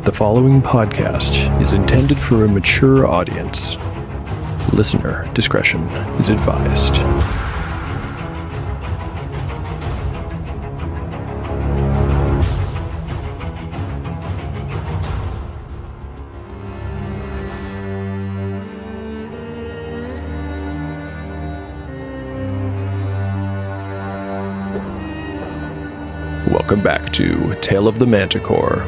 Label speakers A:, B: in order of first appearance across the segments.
A: The following podcast is intended for a mature audience. Listener discretion is advised. Welcome back to Tale of the Manticore.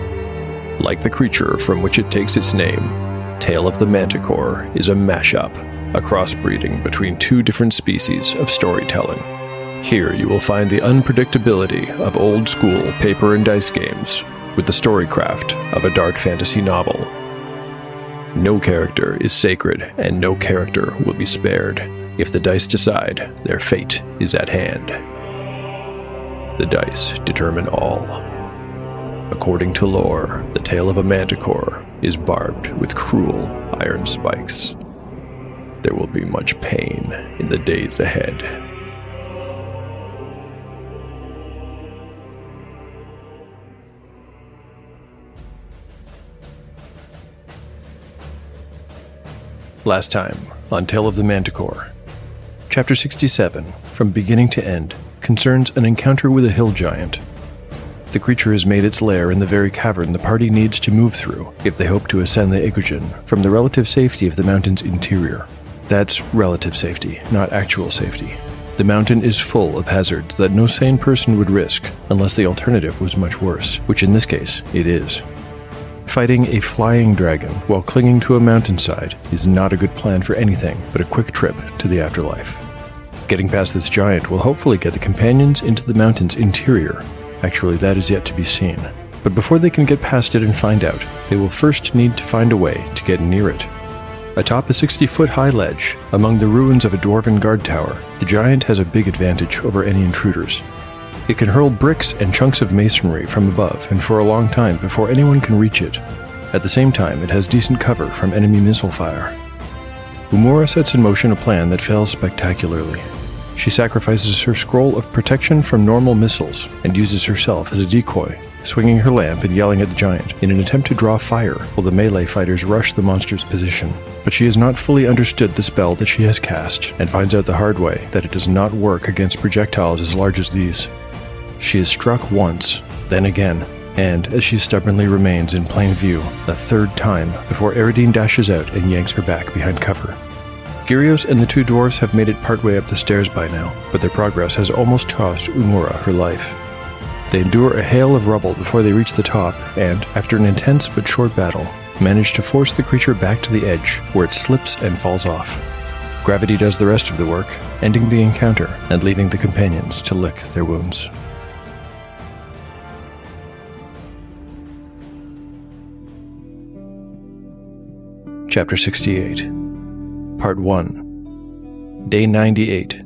A: Like the creature from which it takes its name, Tale of the Manticore is a mashup, a crossbreeding between two different species of storytelling. Here you will find the unpredictability of old-school paper and dice games with the storycraft of a dark fantasy novel. No character is sacred, and no character will be spared if the dice decide their fate is at hand. The dice determine all. According to lore, the tale of a manticore is barbed with cruel iron spikes. There will be much pain in the days ahead. Last time on Tale of the Manticore. Chapter 67, from beginning to end, concerns an encounter with a hill giant. The creature has made its lair in the very cavern the party needs to move through if they hope to ascend the Agojen from the relative safety of the mountain's interior. That's relative safety, not actual safety. The mountain is full of hazards that no sane person would risk unless the alternative was much worse, which in this case, it is. Fighting a flying dragon while clinging to a mountainside is not a good plan for anything but a quick trip to the afterlife. Getting past this giant will hopefully get the companions into the mountain's interior. Actually, that is yet to be seen. But before they can get past it and find out, they will first need to find a way to get near it. Atop a 60-foot-high ledge, among the ruins of a dwarven guard tower, the giant has a big advantage over any intruders. It can hurl bricks and chunks of masonry from above and for a long time before anyone can reach it. At the same time, it has decent cover from enemy missile fire. Umura sets in motion a plan that fails spectacularly. She sacrifices her scroll of protection from normal missiles and uses herself as a decoy, swinging her lamp and yelling at the giant in an attempt to draw fire while the melee fighters rush the monster's position. But she has not fully understood the spell that she has cast and finds out the hard way that it does not work against projectiles as large as these. She is struck once, then again, and as she stubbornly remains in plain view, a third time before Agojen dashes out and yanks her back behind cover. Gyrios and the two dwarfs have made it partway up the stairs by now, but their progress has almost cost Umura her life. They endure a hail of rubble before they reach the top, and, after an intense but short battle, manage to force the creature back to the edge, where it slips and falls off. Gravity does the rest of the work, ending the encounter and leaving the companions to lick their wounds. Chapter 68. Part 1. Day 98.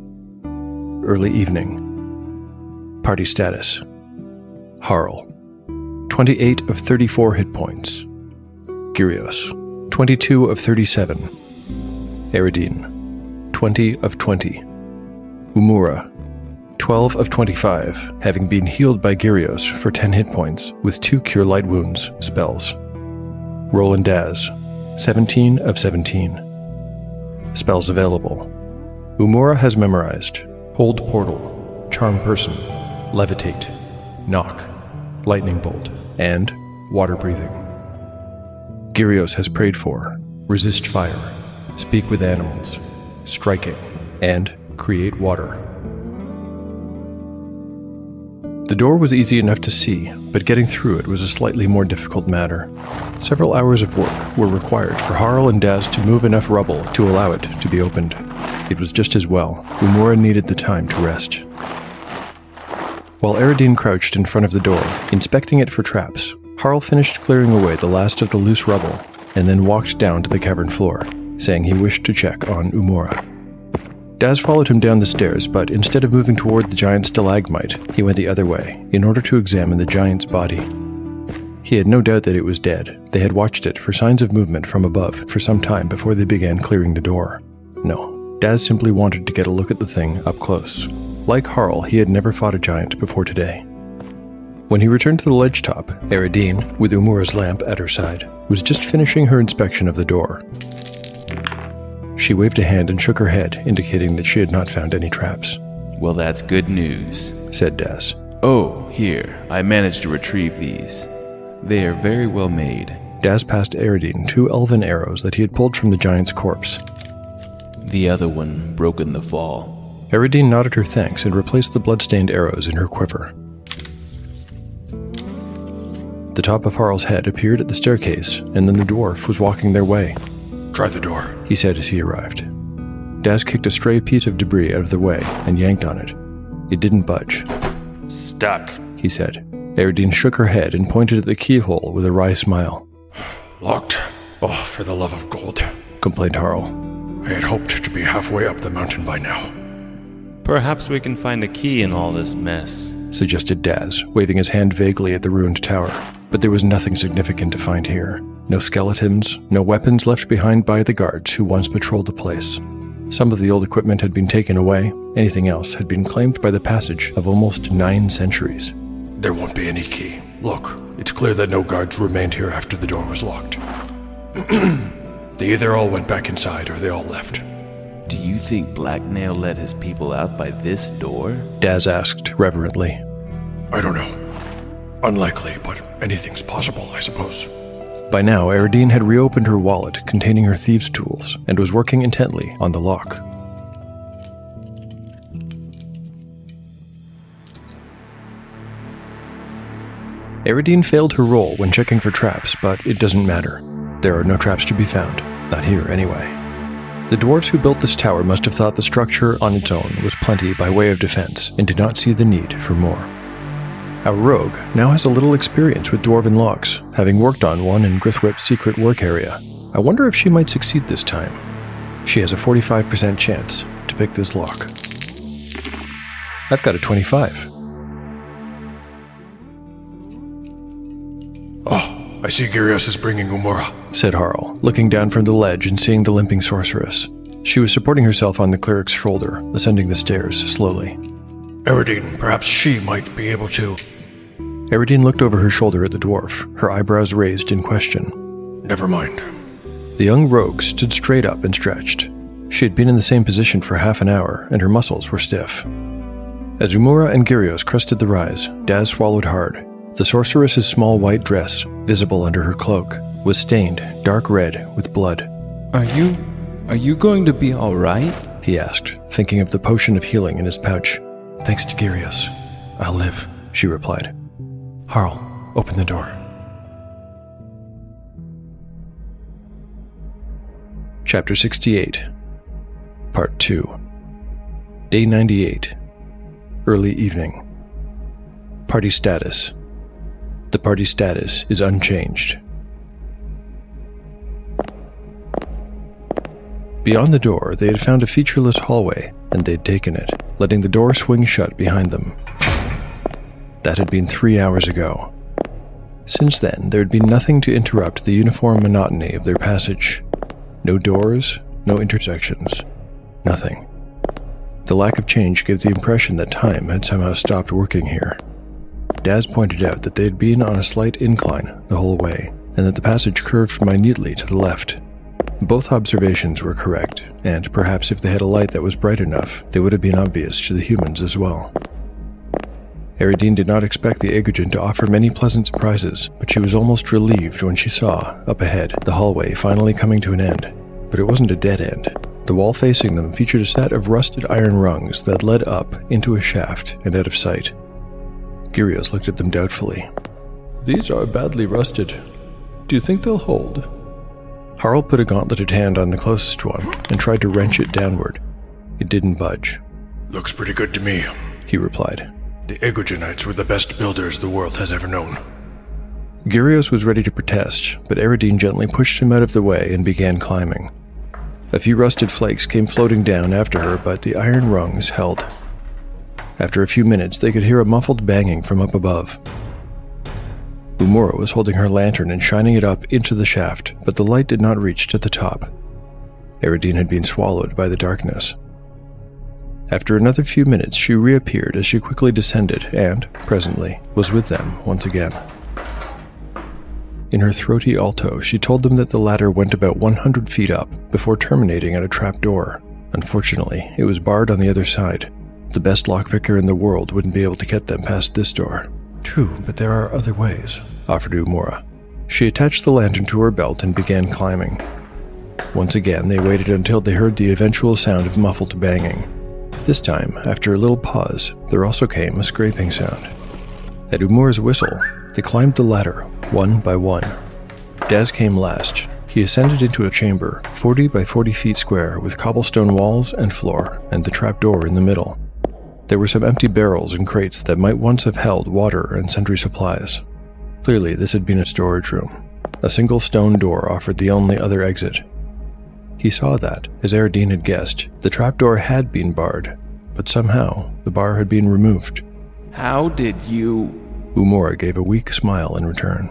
A: Early evening. Party status. Harl. 28 of 34 hit points. Gyrios. 22 of 37. Agojen. 20 of 20. Umura. 12 of 25, having been healed by Gyrios for 10 hit points with 2 Cure Light Wounds spells. Roland Daz. 17 of 17. Spells available. Umura has memorized Hold Portal, Charm Person, Levitate, Knock, Lightning Bolt, and Water Breathing. Gyrios has prayed for Resist Fire, Speak with Animals, Striking, and Create Water. The door was easy enough to see, but getting through it was a slightly more difficult matter. Several hours of work were required for Harl and Daz to move enough rubble to allow it to be opened. It was just as well. Umura needed the time to rest. While Agojen crouched in front of the door, inspecting it for traps, Harl finished clearing away the last of the loose rubble, and then walked down to the cavern floor, saying he wished to check on Umura. Daz followed him down the stairs, but instead of moving toward the giant stalagmite, he went the other way, in order to examine the giant's body. He had no doubt that it was dead. They had watched it for signs of movement from above for some time before they began clearing the door. No, Daz simply wanted to get a look at the thing up close. Like Harl, he had never fought a giant before today. When he returned to the ledge top, Eridine, with Umura's lamp at her side, was just finishing her inspection of the door. She waved a hand and shook her head, indicating that she had not found any traps.
B: Well, that's good news,
A: said Daz.
B: Oh, here, I managed to retrieve these. They are very well made.
A: Daz passed Eridine 2 elven arrows that he had pulled from the giant's corpse.
B: The other one broke in the fall.
A: Eridine nodded her thanks and replaced the blood-stained arrows in her quiver. The top of Harl's head appeared at the staircase, and then the dwarf was walking their way.
C: Try the door,
A: he said as he arrived. Daz kicked a stray piece of debris out of the way and yanked on it. It didn't budge.
B: Stuck,
A: he said. Eridine shook her head and pointed at the keyhole with a wry smile.
C: Locked? Oh, for the love of gold,
A: complained Harl.
C: I had hoped to be halfway up the mountain by now.
B: Perhaps we can find a key in all this mess,
A: suggested Daz, waving his hand vaguely at the ruined tower. But there was nothing significant to find here. No skeletons, no weapons left behind by the guards who once patrolled the place. Some of the old equipment had been taken away. Anything else had been claimed by the passage of almost 9 centuries.
C: There won't be any key. Look, it's clear that no guards remained here after the door was locked. They either all went back inside or they all left.
B: Do you think Blacknail let his people out by this door?
A: Daz asked reverently.
C: I don't know. Unlikely, but anything's possible, I suppose.
A: By now, Eridine had reopened her wallet containing her thieves' tools and was working intently on the lock. Eridine failed her roll when checking for traps, but it doesn't matter. There are no traps to be found. Not here, anyway. The dwarves who built this tower must have thought the structure on its own was plenty by way of defense and did not see the need for more. Our rogue now has a little experience with dwarven locks, having worked on one in Grithwhip's secret work area. I wonder if she might succeed this time. She has a 45% chance to pick this lock. I've got a 25.
C: Oh, I see Gyrios is bringing Umura,
A: said Harl, looking down from the ledge and seeing the limping sorceress. She was supporting herself on the cleric's shoulder, ascending the stairs slowly.
C: Eridine, perhaps she might be able to...
A: Eridine looked over her shoulder at the dwarf, her eyebrows raised in question.
C: Never mind.
A: The young rogue stood straight up and stretched. She had been in the same position for half an hour, and her muscles were stiff. As Umura and Gyrios crested the rise, Daz swallowed hard. The sorceress's small white dress, visible under her cloak, was stained dark red with blood.
B: Are you going to be all right?
A: He asked, thinking of the potion of healing in his pouch.
C: Thanks to Gyrios, I'll live,
A: she replied.
C: Harl, open the door.
A: Chapter 68, Part 2. Day 98. Early evening. Party status. The party status is unchanged. Beyond the door, they had found a featureless hallway, and they'd taken it, letting the door swing shut behind them. That had been 3 hours ago. Since then, there had been nothing to interrupt the uniform monotony of their passage. No doors, no intersections. Nothing. The lack of change gave the impression that time had somehow stopped working here. Daz pointed out that they had been on a slight incline the whole way, and that the passage curved minutely to the left. Both observations were correct, and perhaps if they had a light that was bright enough, they would have been obvious to the humans as well. Eridine did not expect the Agojen to offer many pleasant surprises, but she was almost relieved when she saw, up ahead, the hallway finally coming to an end. But it wasn't a dead end. The wall facing them featured a set of rusted iron rungs that led up into a shaft and out of sight. Gyrios looked at them doubtfully. These are badly rusted. Do you think they'll hold? Harl put a gauntleted hand on the closest one and tried to wrench it downward. It didn't budge.
C: Looks pretty good to me,
A: he replied.
C: The Agojenites were the best builders the world has ever known.
A: Gyrios was ready to protest, but Eridine gently pushed him out of the way and began climbing. A few rusted flakes came floating down after her, but the iron rungs held. After a few minutes, they could hear a muffled banging from up above. Umura was holding her lantern and shining it up into the shaft, but the light did not reach to the top. Eridine had been swallowed by the darkness. After another few minutes, she reappeared as she quickly descended and, presently, was with them once again. In her throaty alto, she told them that the ladder went about 100 feet up before terminating at a trap door. Unfortunately, it was barred on the other side. The best lockpicker in the world wouldn't be able to get them past this door.
C: True, but there are other ways,
A: offered Umura. She attached the lantern to her belt and began climbing. Once again, they waited until they heard the eventual sound of muffled banging. This time, after a little pause, there also came a scraping sound. At Umura's whistle, they climbed the ladder, one by one. Daz came last. He ascended into a chamber, 40 by 40 feet square, with cobblestone walls and floor, and the trapdoor in the middle. There were some empty barrels and crates that might once have held water and sundry supplies. Clearly, this had been a storage room. A single stone door offered the only other exit. He saw that, as Aradine had guessed, the trapdoor had been barred, but somehow the bar had been removed.
B: How did you...
A: Umura gave a weak smile in return.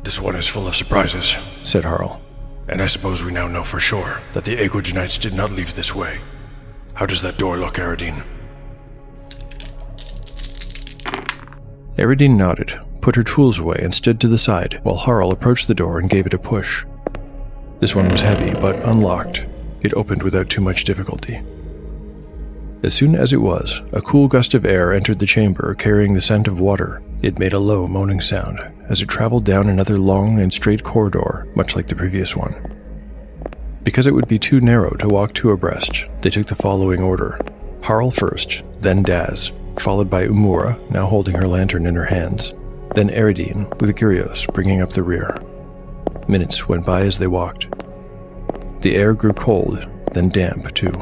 C: This one is full of surprises,
A: said Harl.
C: And I suppose we now know for sure that the Agojenites did not leave this way. How does that door look, Aradine?
A: Aradine nodded, put her tools away, and stood to the side while Harl approached the door and gave it a push. This one was heavy, but unlocked. It opened without too much difficulty. As soon as it was, a cool gust of air entered the chamber carrying the scent of water. It made a low moaning sound as it traveled down another long and straight corridor, much like the previous one. Because it would be too narrow to walk two abreast, they took the following order. Harl first, then Daz, followed by Umura, now holding her lantern in her hands, then Aradine, with Gyrios bringing up the rear. Minutes went by as they walked. The air grew cold, then damp, too.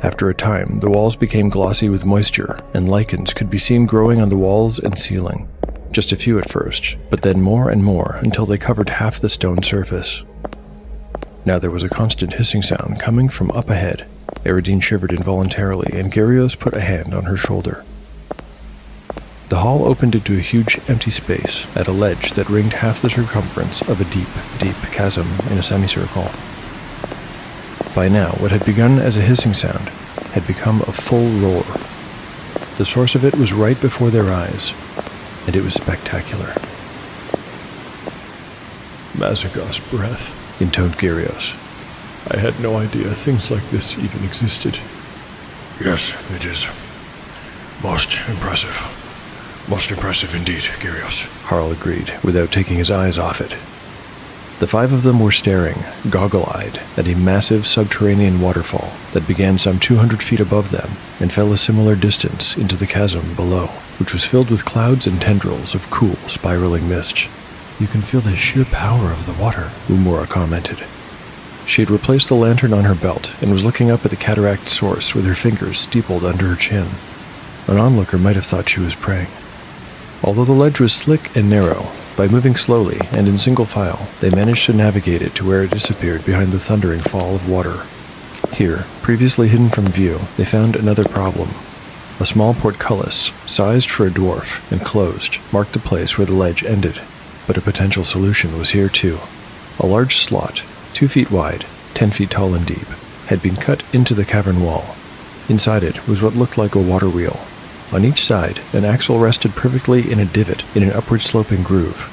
A: After a time, the walls became glossy with moisture, and lichens could be seen growing on the walls and ceiling. Just a few at first, but then more and more until they covered half the stone surface. Now there was a constant hissing sound coming from up ahead. Aradine shivered involuntarily, and Gyrios put a hand on her shoulder. The hall opened into a huge empty space at a ledge that ringed half the circumference of a deep, deep chasm in a semicircle. By now, what had begun as a hissing sound had become a full roar. The source of it was right before their eyes, and it was spectacular.
C: Mazagos breath,
A: intoned Gyrios.
C: I had no idea things like this even existed. Yes, it is. Most impressive. Most impressive indeed, Gyrios,
A: Harl agreed, without taking his eyes off it. The five of them were staring, goggle-eyed, at a massive subterranean waterfall that began some 200 feet above them and fell a similar distance into the chasm below, which was filled with clouds and tendrils of cool, spiraling mist.
C: You can feel the sheer power of the water,
A: Umura commented. She had replaced the lantern on her belt and was looking up at the cataract source with her fingers steepled under her chin. An onlooker might have thought she was praying. Although the ledge was slick and narrow, by moving slowly and in single file, they managed to navigate it to where it disappeared behind the thundering fall of water. Here, previously hidden from view, they found another problem. A small portcullis, sized for a dwarf and closed, marked the place where the ledge ended. But a potential solution was here too. A large slot, 2 feet wide, 10 feet tall and deep, had been cut into the cavern wall. Inside it was what looked like a water wheel. On each side, an axle rested perfectly in a divot in an upward-sloping groove.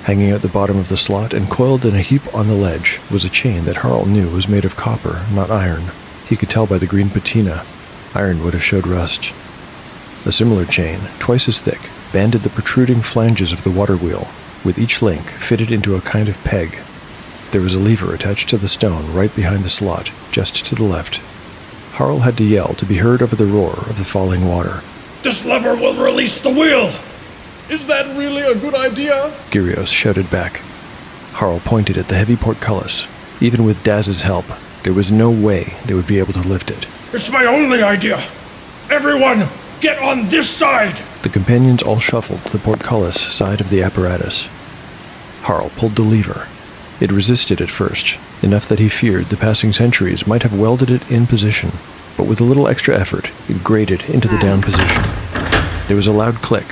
A: Hanging out the bottom of the slot and coiled in a heap on the ledge was a chain that Harl knew was made of copper, not iron. He could tell by the green patina. Iron would have showed rust. A similar chain, twice as thick, banded the protruding flanges of the water wheel, with each link fitted into a kind of peg. There was a lever attached to the stone right behind the slot, just to the left. Harl had to yell to be heard over the roar of the falling water.
C: This lever will release the wheel! Is that really a good idea?
A: Gyrios shouted back. Harl pointed at the heavy portcullis. Even with Daz's help, there was no way they would be able to lift it.
C: It's my only idea! Everyone, get on this side!
A: The companions all shuffled to the portcullis side of the apparatus. Harl pulled the lever. It resisted at first, enough that he feared the passing centuries might have welded it in position. But with a little extra effort, it grated into the down position. There was a loud click,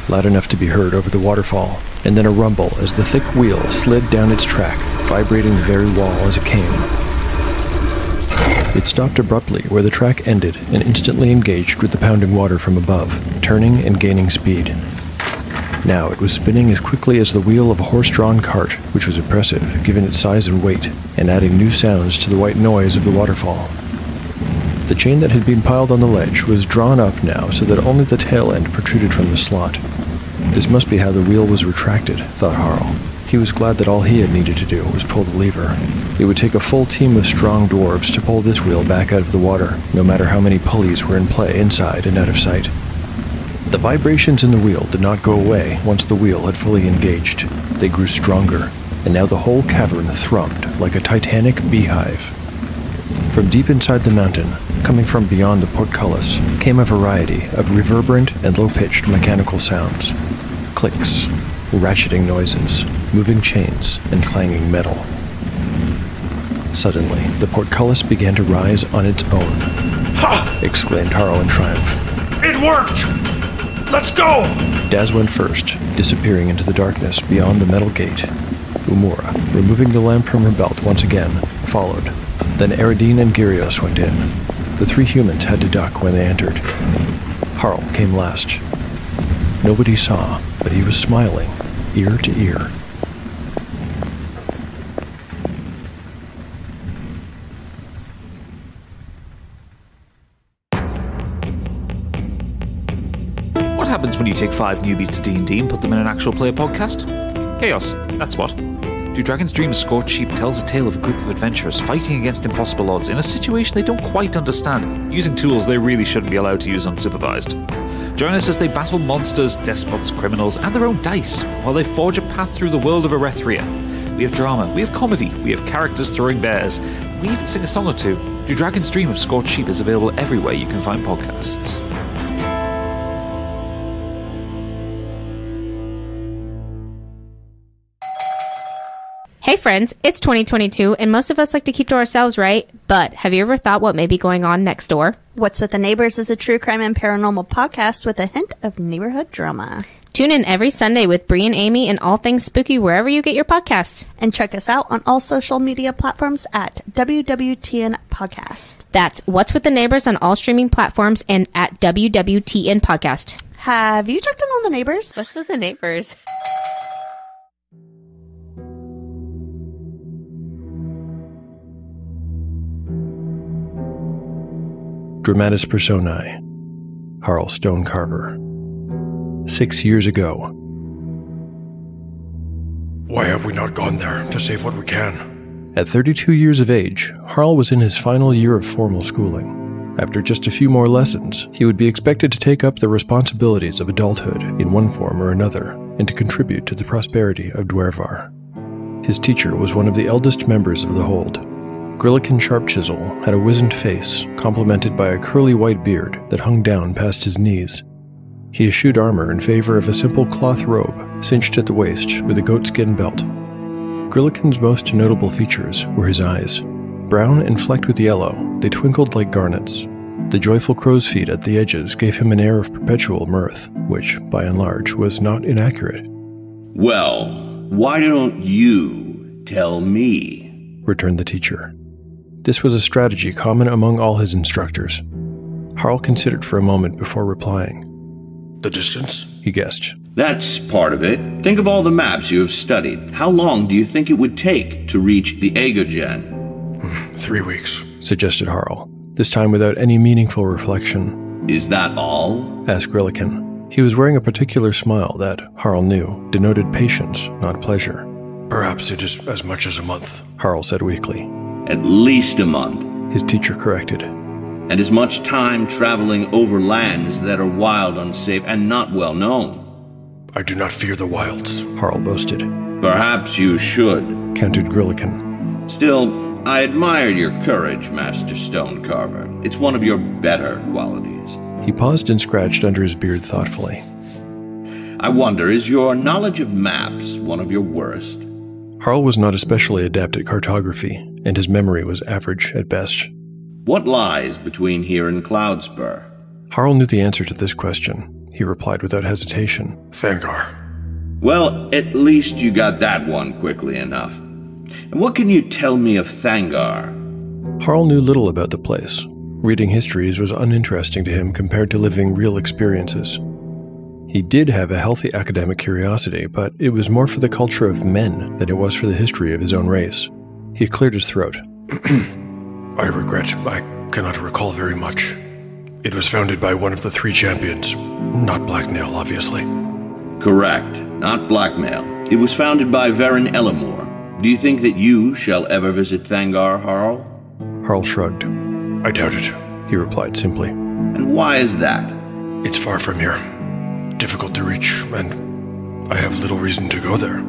A: loud enough to be heard over the waterfall, and then a rumble as the thick wheel slid down its track, vibrating the very wall as it came. It stopped abruptly where the track ended and instantly engaged with the pounding water from above, turning and gaining speed. Now it was spinning as quickly as the wheel of a horse-drawn cart, which was impressive given its size and weight, and adding new sounds to the white noise of the waterfall. The chain that had been piled on the ledge was drawn up now so that only the tail end protruded from the slot. This must be how the wheel was retracted, thought Harl. He was glad that all he had needed to do was pull the lever. It would take a full team of strong dwarves to pull this wheel back out of the water, no matter how many pulleys were in play inside and out of sight. The vibrations in the wheel did not go away once the wheel had fully engaged. They grew stronger, and now the whole cavern thrummed like a titanic beehive. From deep inside the mountain, coming from beyond the portcullis, came a variety of reverberant and low-pitched mechanical sounds. Clicks, ratcheting noises, moving chains, and clanging metal. Suddenly, the portcullis began to rise on its own.
C: Ha!
A: Exclaimed Harl in triumph.
C: It worked! Let's go!
A: Daz went first, disappearing into the darkness beyond the metal gate. Umura, removing the lamp from her belt once again, followed. Then Eridine and Gyrios went in. The three humans had to duck when they entered. Harl came last. Nobody saw, but he was smiling, ear to ear.
D: What happens when you take 5 newbies to D&D and put them in an actual play podcast? Chaos, that's what. Do Dragon's Dream Scorched Sheep tells a tale of a group of adventurers fighting against impossible odds in a situation they don't quite understand, using tools they really shouldn't be allowed to use unsupervised. Join us as they battle monsters, despots, criminals, and their own dice, while they forge a path through the world of Erethria. We have drama, we have comedy, we have characters throwing bears, we even sing a song or two. Do Dragon's Dream of Scorched Sheep is available everywhere you can find podcasts.
E: Hey friends, it's 2022 and most of us like to keep to ourselves, right? But have you ever thought what may be going on next door?
F: What's with the Neighbors is a true crime and paranormal podcast with a hint of neighborhood drama.
E: Tune in every Sunday with Bree and Amy and all things spooky wherever you get your podcasts.
F: And check us out on all social media platforms at WWTN Podcast.
E: That's What's with the Neighbors on all streaming platforms and at WWTN Podcast.
F: Have you checked in on the Neighbors?
E: What's with the Neighbors?
A: Dramatis Personae, Harl Stonecarver. 6 years ago.
C: Why have we not gone there to save what we can?
A: At 32 years of age, Harl was in his final year of formal schooling. After just a few more lessons, he would be expected to take up the responsibilities of adulthood in one form or another, and to contribute to the prosperity of Dwervar. His teacher was one of the eldest members of the Hold. Grillikin Sharpchisel had a wizened face, complemented by a curly white beard that hung down past his knees. He eschewed armor in favor of a simple cloth robe, cinched at the waist with a goatskin belt. Grillikin's most notable features were his eyes. Brown and flecked with yellow, they twinkled like garnets. The joyful crow's feet at the edges gave him an air of perpetual mirth, which, by and large, was not inaccurate.
G: Well, why don't you tell me?
A: Returned the teacher. This was a strategy common among all his instructors. Harl considered for a moment before replying.
C: The distance?
A: He guessed.
G: That's part of it. Think of all the maps you have studied. How long do you think it would take to reach the Agojen?
C: 3 weeks,
A: suggested Harl, this time without any meaningful reflection.
G: Is that all? Asked
A: Grillikin. He was wearing a particular smile that, Harl knew, denoted patience, not pleasure.
C: Perhaps it is as much as a month,
A: Harl said weakly.
G: At least a month,
A: his teacher corrected.
G: And as much time traveling over lands that are wild, unsafe, and not well known.
C: I do not fear the wilds,
A: Harl boasted.
G: Perhaps you should,
A: countered Grillikin.
G: Still, I admire your courage, Master Stonecarver. It's one of your better qualities.
A: He paused and scratched under his beard thoughtfully.
G: I wonder, is your knowledge of maps one of your worst?
A: Harl was not especially adept at cartography, and his memory was average at best.
G: What lies between here and Cloudspur?
A: Harl knew the answer to this question. He replied without hesitation.
C: Thangar.
G: Well, at least you got that one quickly enough. And what can you tell me of Thangar?
A: Harl knew little about the place. Reading histories was uninteresting to him compared to living real experiences. He did have a healthy academic curiosity, but it was more for the culture of men than it was for the history of his own race. He cleared his throat.
C: I regret, I cannot recall very much. It was founded by one of the 3 champions. Not Blacknail, obviously.
G: Correct. Not blackmail. It was founded by Varen Elamor. Do you think that you shall ever visit Thangar, Harl?
A: Harl shrugged.
C: I doubt it.
A: He replied simply.
G: And why is that?
C: It's far from here. Difficult to reach, and I have little reason to go there.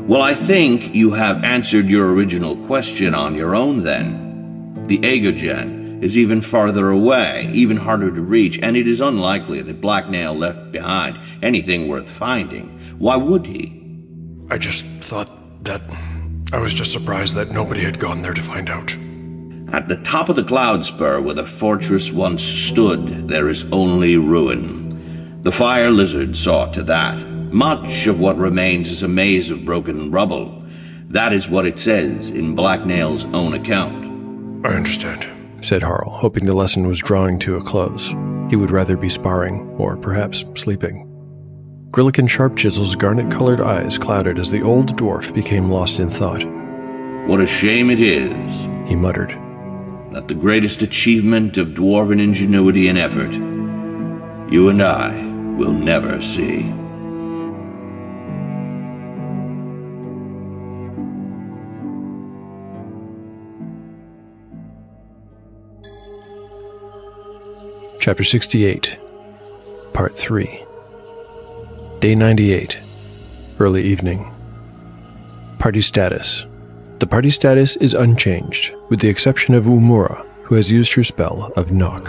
G: Well, I think you have answered your original question on your own then. The Agojen is even farther away, even harder to reach, and it is unlikely that Blacknail left behind anything worth finding. Why would he?
C: I just thought that... I was just surprised that nobody had gone there to find out.
G: At the top of the cloud spur where the fortress once stood, there is only ruin. The fire lizard saw to that. Much of what remains is a maze of broken rubble. That is what it says in Blacknail's own account.
C: I understand,
A: said Harl, hoping the lesson was drawing to a close. He would rather be sparring, or perhaps sleeping. Grillican Sharpchisel's garnet-colored eyes clouded as the old dwarf became lost in thought.
G: What a shame it is,
A: he muttered,
G: that the greatest achievement of dwarven ingenuity and effort, you and I will never see.
A: Chapter 68, Part 3. Day 98, early evening. Party status. The party status is unchanged, with the exception of Umura, who has used her spell of Knock.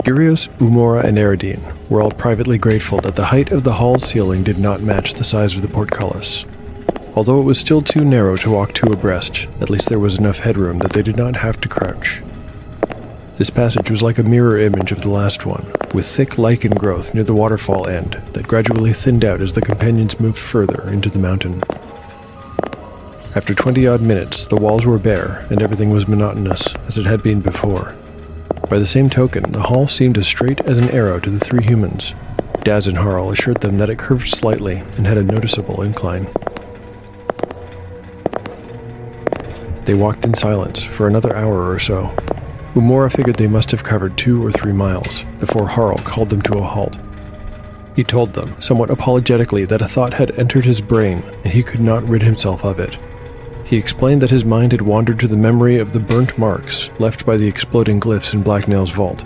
A: Gyrios, Umura, and Eridine were all privately grateful that the height of the hall ceiling did not match the size of the portcullis. Although it was still too narrow to walk two abreast, at least there was enough headroom that they did not have to crouch. This passage was like a mirror image of the last one, with thick lichen growth near the waterfall end that gradually thinned out as the companions moved further into the mountain. After 20-odd minutes, the walls were bare, and everything was monotonous, as it had been before. By the same token, the hall seemed as straight as an arrow to the 3 humans. Daz and Harl assured them that it curved slightly and had a noticeable incline. They walked in silence for another hour or so. Umura figured they must have covered 2 or 3 miles before Harl called them to a halt. He told them, somewhat apologetically, that a thought had entered his brain and he could not rid himself of it. He explained that his mind had wandered to the memory of the burnt marks left by the exploding glyphs in Blacknail's vault.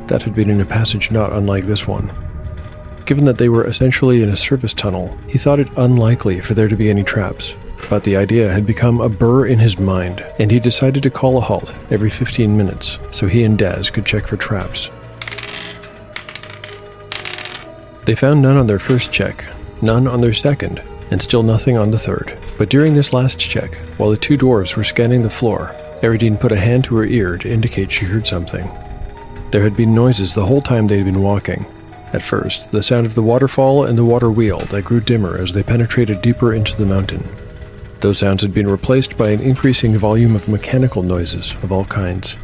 A: That had been in a passage not unlike this one. Given that they were essentially in a service tunnel, he thought it unlikely for there to be any traps. But the idea had become a burr in his mind, and he decided to call a halt every 15 minutes so he and Daz could check for traps. They found none on their first check, none on their second, and still nothing on the third. But during this last check, while the 2 dwarves were scanning the floor, Eridine put a hand to her ear to indicate she heard something. There had been noises the whole time they had been walking. At first, the sound of the waterfall and the water wheel that grew dimmer as they penetrated deeper into the mountain. Those sounds had been replaced by an increasing volume of mechanical noises of all kinds.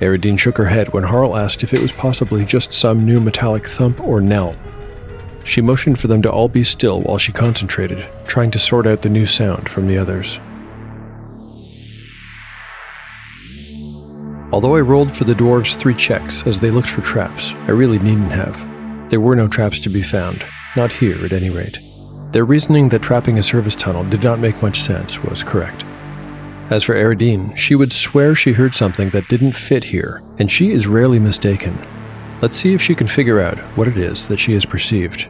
A: Eridine shook her head when Harl asked if it was possibly just some new metallic thump or knell. She motioned for them to all be still while she concentrated, trying to sort out the new sound from the others. Although I rolled for the dwarves 3 checks as they looked for traps, I really needn't have. There were no traps to be found, not here at any rate. Their reasoning that trapping a service tunnel did not make much sense was correct. As for Eridine, she would swear she heard something that didn't fit here, and she is rarely mistaken. Let's see if she can figure out what it is that she has perceived.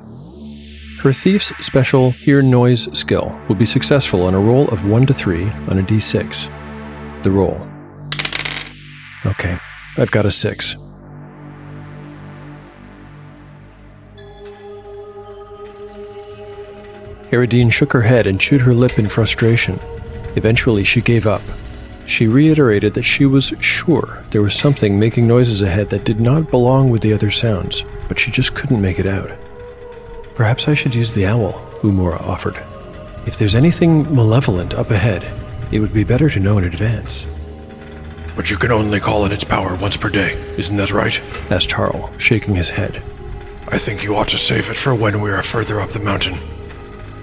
A: Her thief's special hear noise skill will be successful on a roll of 1 to 3 on a d6. The roll. Okay, I've got a 6. Eridine shook her head and chewed her lip in frustration. Eventually she gave up. She reiterated that she was sure there was something making noises ahead that did not belong with the other sounds, but she just couldn't make it out. Perhaps I should use the owl, Umura offered. If there's anything malevolent up ahead, it would be better to know in advance.
C: But you can only call in its power once per day, isn't that right?
A: Asked Harl, shaking his head.
C: I think you ought to save it for when we are further up the mountain.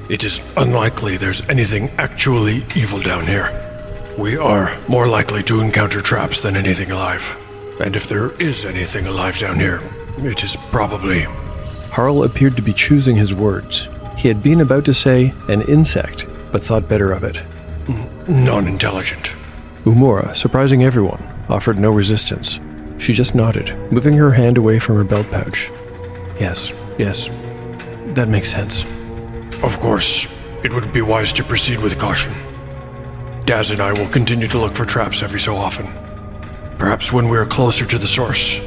C: It is unlikely there's anything actually evil down here. We are more likely to encounter traps than anything alive. And if there is anything alive down here, it is probably...
A: Harl appeared to be choosing his words. He had been about to say an insect, but thought better of it.
C: Non-intelligent.
A: Umura, surprising everyone, offered no resistance. She just nodded, moving her hand away from her belt pouch. Yes, that makes sense.
C: Of course, it would be wise to proceed with caution. Daz and I will continue to look for traps every so often. Perhaps when we are closer to the source.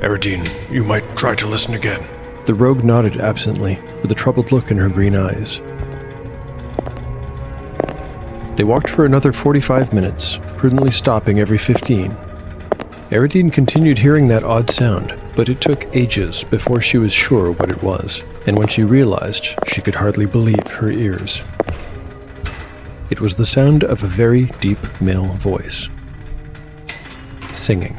C: Eridine, you might try to listen again.
A: The rogue nodded absently, with a troubled look in her green eyes. They walked for another 45 minutes, prudently stopping every 15. Eridine continued hearing that odd sound, but it took ages before she was sure what it was, and when she realized, she could hardly believe her ears. It was the sound of a very deep male voice. Singing.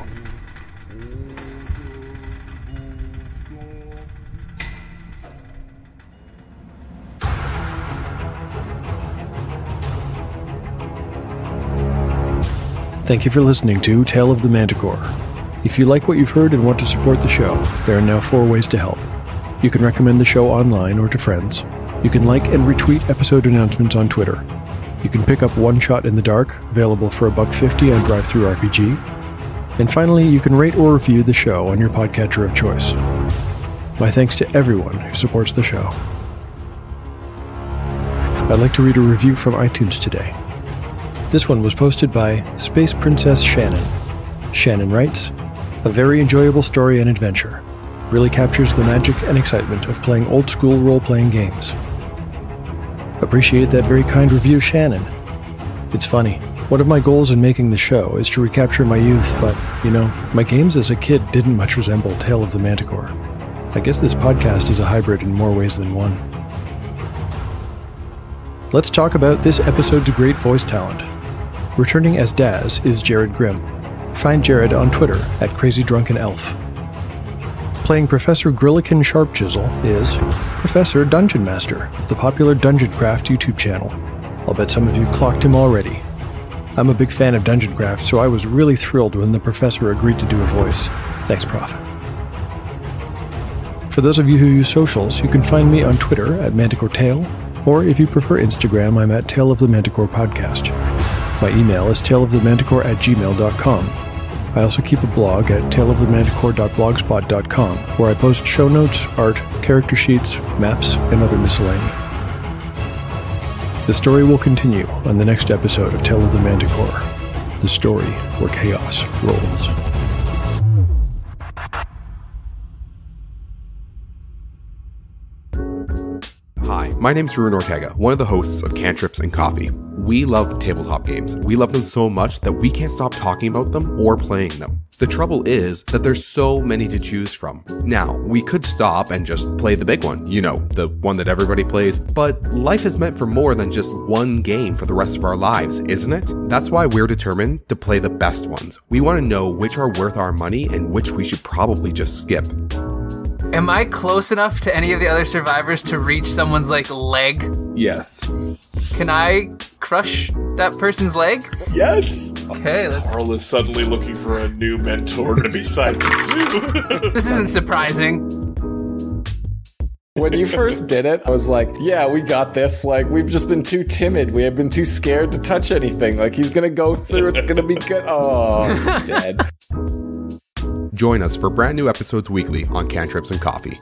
A: Thank you for listening to Tale of the Manticore. If you like what you've heard and want to support the show, there are now 4 ways to help. You can recommend the show online or to friends. You can like and retweet episode announcements on Twitter. You can pick up One Shot in the Dark, available for $1.50 on DriveThruRPG. And finally, you can rate or review the show on your podcatcher of choice. My thanks to everyone who supports the show. I'd like to read a review from iTunes today. This one was posted by Space Princess Shannon. Shannon writes, "A very enjoyable story and adventure. Really captures the magic and excitement of playing old-school role-playing games." Appreciate that very kind review, Shannon. It's funny. One of my goals in making the show is to recapture my youth, but, my games as a kid didn't much resemble Tale of the Manticore. I guess this podcast is a hybrid in more ways than one. Let's talk about this episode's great voice talent. Returning as Daz is Jared Grimm. Find Jared on Twitter at CrazyDrunkenElf. Playing Professor Grillikin Sharpchisel is Professor Dungeon Master of the popular Dungeon Craft YouTube channel. I'll bet some of you clocked him already. I'm a big fan of Dungeon Craft, so I was really thrilled when the professor agreed to do a voice. Thanks, Prof. For those of you who use socials, you can find me on Twitter at ManticoreTale, or if you prefer Instagram, I'm at Tale of the Manticore Podcast. My email is taleofthemanticore@gmail.com. I also keep a blog at taleofthemanticore.blogspot.com, where I post show notes, art, character sheets, maps, and other miscellany. The story will continue on the next episode of Tale of the Manticore, the story where chaos rolls.
H: Hi, my name's Ruin Ortega, one of the hosts of Cantrips and Coffee. We love tabletop games. We love them so much that we can't stop talking about them or playing them. The trouble is that there's so many to choose from. Now, we could stop and just play the big one, the one that everybody plays, but life is meant for more than just one game for the rest of our lives, isn't it? That's why we're determined to play the best ones. We want to know which are worth our money and which we should probably just skip.
I: Am I close enough to any of the other survivors to reach someone's, leg?
B: Yes.
I: Can I crush that person's leg?
B: Yes!
I: Okay, let's...
B: Carl is suddenly looking for a new mentor to be side to.
I: This isn't surprising.
J: When you first did it, I was like, yeah, we got this. We've just been too timid. We have been too scared to touch anything. He's gonna go through, it's gonna be good. Oh, he's dead.
H: Join us for brand new episodes weekly on Cantrips and Coffee.